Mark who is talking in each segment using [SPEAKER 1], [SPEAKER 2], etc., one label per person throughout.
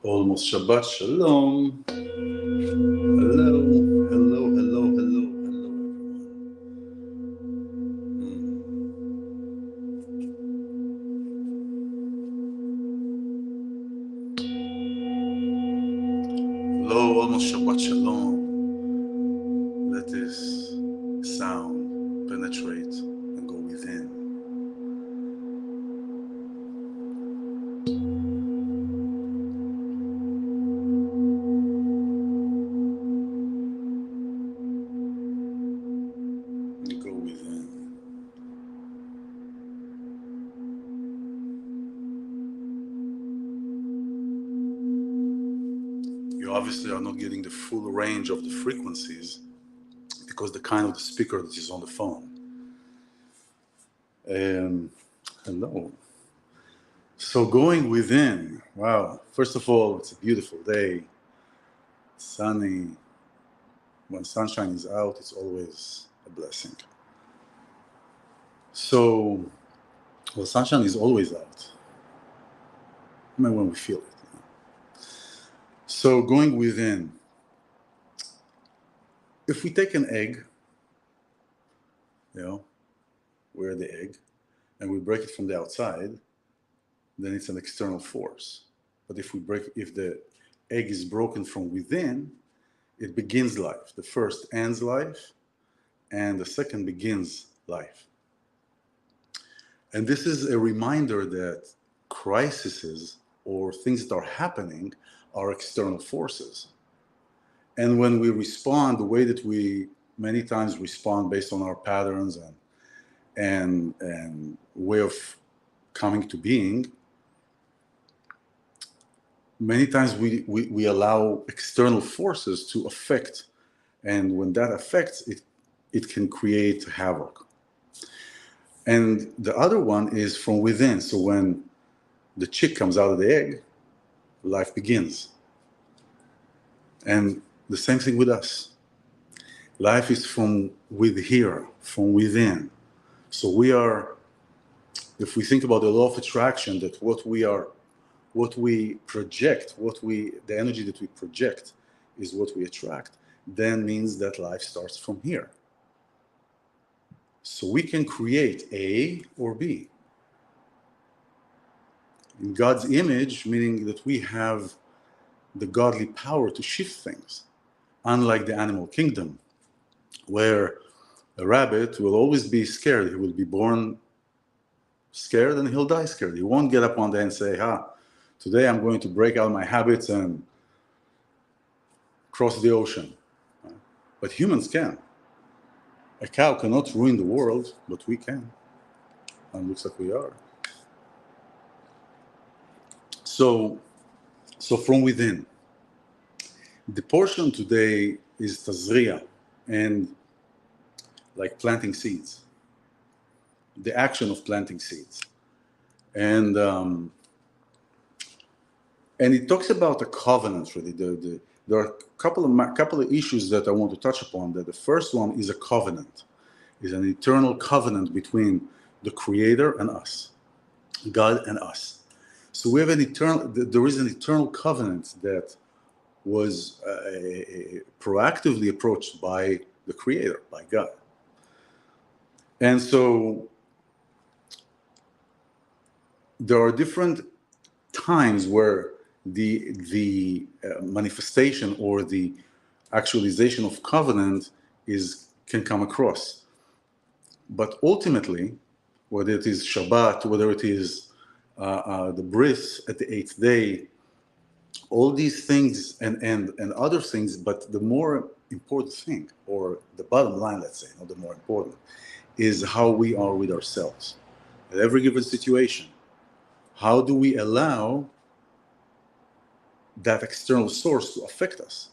[SPEAKER 1] Almost Shabbat Shalom. Hello, hello, hello, hello, hello, everyone. Hello, almost Shabbat Shalom. Let this sound penetrate and go within. Go within. You obviously are not getting the full range of the frequencies because the kind of the speaker that is on the phone. Hello. So going within, wow. First of all, it's a beautiful day, sunny. When sunshine is out, it's always a blessing. So, well, sunshine is always out. I mean, when we feel it. So going within, if we take an egg, we're the egg, and we break it from the outside, then it's an external force. But if the egg is broken from within, it begins life. The first ends life, and the second begins life. And this is a reminder that crises or things that are happening are external forces. And when we respond the way that we many times respond based on our patterns and way of coming to being, many times we allow external forces to affect, and when that affects it, it can create havoc. And the other one is from within. So when the chick comes out of the egg, life begins. And the same thing with us. Life is from from within. So we are, if we think about the law of attraction, that what we project, the energy that we project is what we attract, then means that life starts from here. So we can create A or B. In God's image, meaning that we have the godly power to shift things, unlike the animal kingdom, where a rabbit will always be scared. He will be born scared and he'll die scared. He won't get up one day and say, today I'm going to break out my habits and cross the ocean. But humans can. A cow cannot ruin the world, but we can. And looks like we are. So from within. The portion today is Tazria, and like planting seeds. The action of planting seeds. And it talks about a covenant, really. There are a couple of issues that I want to touch upon. That the first one is a covenant, is an eternal covenant between the Creator and us, God and us. So there is an eternal covenant that was proactively approached by the Creator, by God. And so there are different times where the manifestation or the actualization of covenant can come across. But ultimately, whether it is Shabbat, whether it is the bris at the 8th day, all these things and other things, but the more important thing, or the bottom line, let's say, not the more important, is how we are with ourselves. At every given situation, how do we allow that external source to affect us?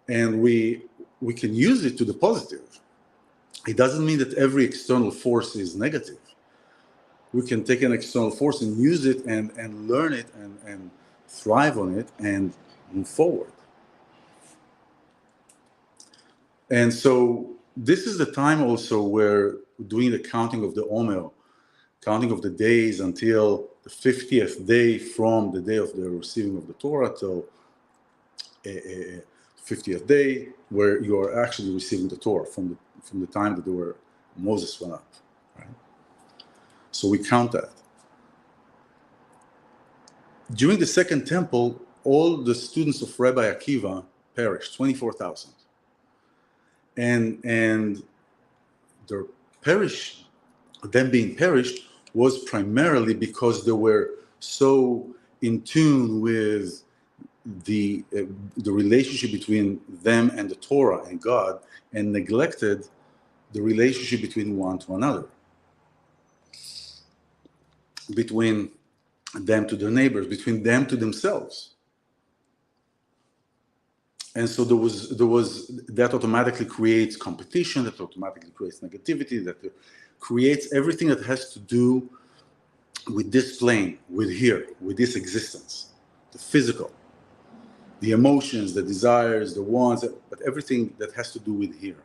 [SPEAKER 1] And we can use it to the positive. It doesn't mean that every external force is negative. We can take an external force and use it and learn it and thrive on it and move forward. And so this is the time also where doing the counting of the Omer, counting of the days until the 50th day from the day of the receiving of the Torah till 50th day, where you are actually receiving the Torah from the time that Moses went up. Right? So we count that. During the Second Temple, all the students of Rabbi Akiva perished, 24,000. And their them being perished was primarily because they were so in tune with the relationship between them and the Torah and God, and neglected the relationship between one to another, between them to their neighbors, between them to themselves. And so there was that automatically creates competition, that automatically creates negativity, that creates everything that has to do with this plane, with here, with this existence, the physical, the emotions, the desires, the wants, but everything that has to do with here.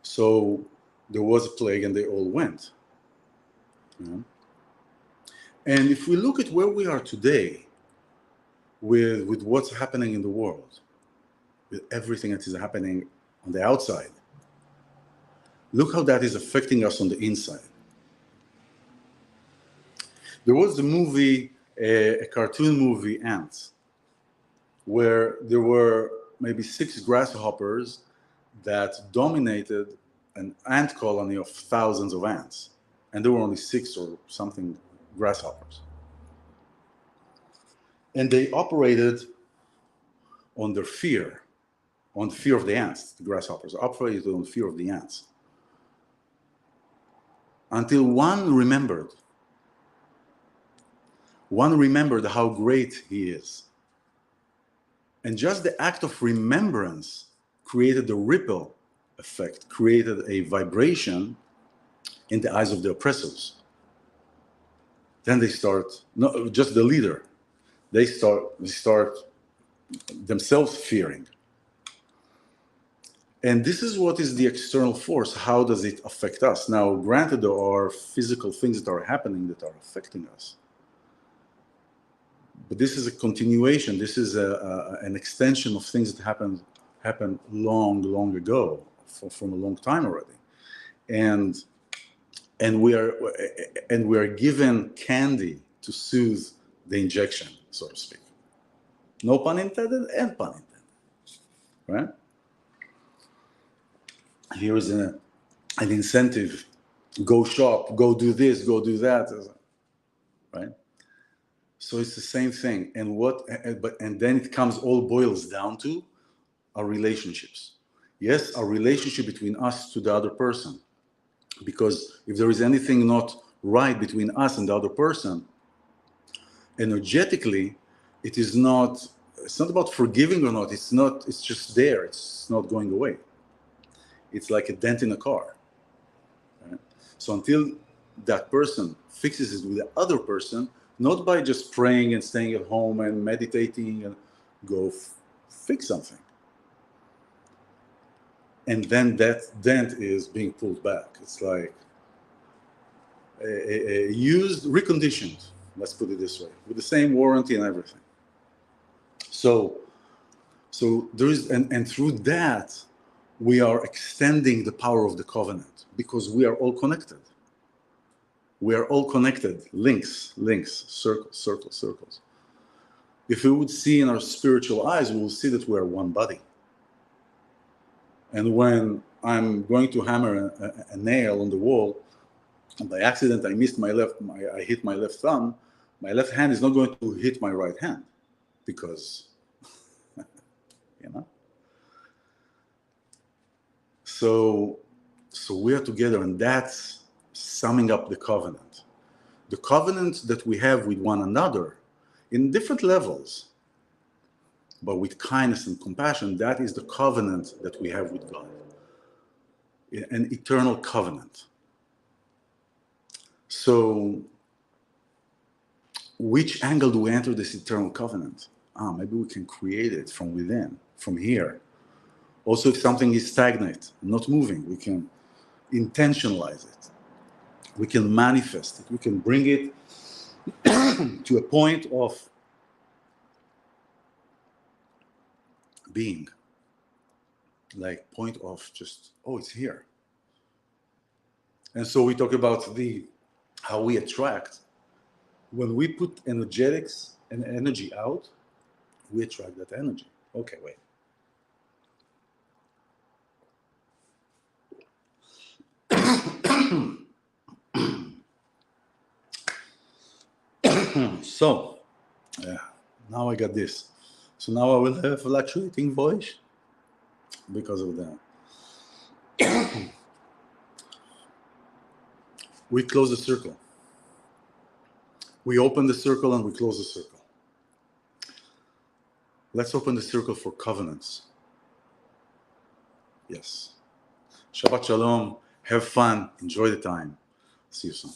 [SPEAKER 1] So there was a plague and they all went. And if we look at where we are today with what's happening in the world, with everything that is happening on the outside, look how that is affecting us on the inside. There was a movie, a cartoon movie, Ants, where there were maybe 6 grasshoppers that dominated an ant colony of thousands of ants. And there were only 6 or something grasshoppers. And they operated on their fear, on the fear of the ants. The grasshoppers operated on the fear of the ants. Until one remembered how great he is. And just the act of remembrance created a ripple effect, created a vibration in the eyes of the oppressors. Then they start, not just the leader, they start themselves fearing. And this is what is the external force. How does it affect us? Now, granted, there are physical things that are happening that are affecting us. But this is a continuation. This is an extension of things that happened long ago, from a long time already. And we are given candy to soothe the injection, so to speak. No pun intended and pun intended, right? Here is an incentive: go shop, go do this, go do that, right? So it's the same thing. And then it all boils down to our relationships. Yes, our relationship between us to the other person. Because if there is anything not right between us and the other person, energetically, it's not about forgiving or not. It's just there. It's not going away. It's like a dent in a car. Right? So until that person fixes it with the other person, not by just praying and staying at home and meditating and go fix something. And then that dent is being pulled back. It's like reconditioned, let's put it this way, with the same warranty and everything. So there is, and through that, we are extending the power of the covenant, because we are all connected. We are all connected, links, circles. If we would see in our spiritual eyes, we will see that we are one body. And when I'm going to hammer a nail on the wall, and by accident I hit my left thumb, my left hand is not going to hit my right hand, because, So we are together, and that's summing up the covenant. The covenant that we have with one another in different levels, but with kindness and compassion, that is the covenant that we have with God. An eternal covenant. So, which angle do we enter this eternal covenant? Maybe we can create it from within, from here. Also, if something is stagnant, not moving, we can intentionalize it. We can manifest it. We can bring it to a point of being, like point of just, oh, it's here. And so we talk about how we attract. When we put energetics and energy out, we attract that energy. Okay, wait. So, now I got this. So now I will have a fluctuating voice because of that. We close the circle. We open the circle and we close the circle. Let's open the circle for covenants. Yes. Shabbat Shalom. Have fun. Enjoy the time. See you soon.